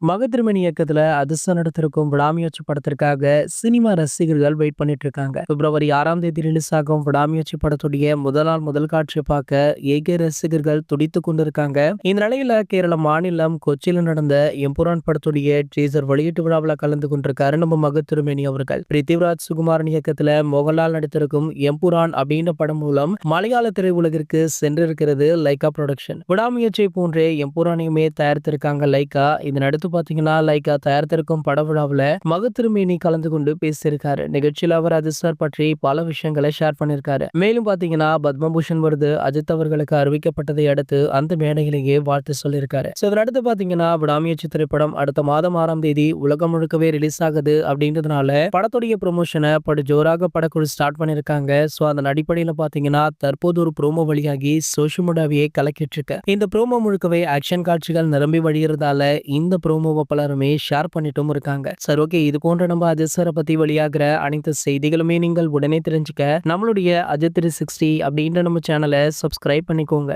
மகத்திருமணி இயக்கத்துல அதிர்ஷ்டம் நடத்திருக்கும் விடாமுயற்சி படத்திற்காக சினிமா ரசிகர்கள் வெயிட் பண்ணிட்டு இருக்காங்க. பிப்ரவரி 6 ரிலீஸ் ஆகும் விடாமுயற்சி படத்துடைய முதல் நாள் முதல் காட்சியை பார்க்க ஏகே ரசிகர்கள் துடித்துக் கொண்டிருக்காங்க. இந்த நிலையில கேரள மாநிலம் கொச்சியில நடந்த எம்புரான் படத்துடைய டீசர் வெளியீட்டு விழாவில் கலந்து கொண்டிருக்காரு நம்ம மகத்திருமணி அவர்கள். பிருத்திவிராஜ் சுகுமாரன் இயக்கத்துல மோகன்லால் நடித்திருக்கும் எம்புரான் அப்படின்ற படம் மூலம் மலையாள திரையுலகிற்கு சென்றிருக்கிறது லைகா புரொடக்ஷன். விடாமுயற்சியை போன்றே எம்புரானையுமே தயாரித்திருக்காங்க லைகா. இதன் அடுத்து பாத்தீங்கன்னா லைகா தயாரித்திருக்கும் பட விழாவில் மகத்திருமேனி கலந்து கொண்டு பேசியிருக்காரு. நிகழ்ச்சியில் அவர் அஜித் சார் பற்றி பல விஷயங்களை ஷேர் பண்ணியிருக்காரு. மேலும் பாத்தீங்கன்னா பத்மபூஷன் விருது அஜித் அவர்களுக்கு அறிவிக்கப்பட்டதை அடுத்து அந்த மேடையிலேயே வாழ்த்து சொல்லியிருக்காரு. அடுத்து பாத்தீங்கன்னா விடாமுயற்சி திரைப்படம் அடுத்த மாதம் 6 உலகம் முழுக்கவே ரிலீஸ் ஆகுது அப்படின்றதுனால படத்துடைய ப்ரொமோஷனை படு ஜோராக படக்குழு ஸ்டார்ட் பண்ணிருக்காங்க. அதன் அடிப்படையில் பாத்தீங்கன்னா தற்போது ஒரு ப்ரோமோ வழியாகி சோஷியல் மீடியாவையே கலக்கிட்டு இருக்கு. இந்த ப்ரோமோ முழுக்கவே ஆக்ஷன் காட்சிகள் நிரம்பி வழிகிறதால இந்த ப்ரோமோவை பலருமே ஷேர் பண்ணிட்டும் இருக்காங்க. சரி, ஓகே, இது போன்ற நம்ம அஜித் சாரை பத்தி வெளியாகிற அனைத்து செய்திகளுமே நீங்கள் உடனே தெரிஞ்சுக்க நம்மளுடைய அஜித் 360 அப்படின்ற நம்ம சேனலை சப்ஸ்கிரைப் பண்ணிக்கோங்க.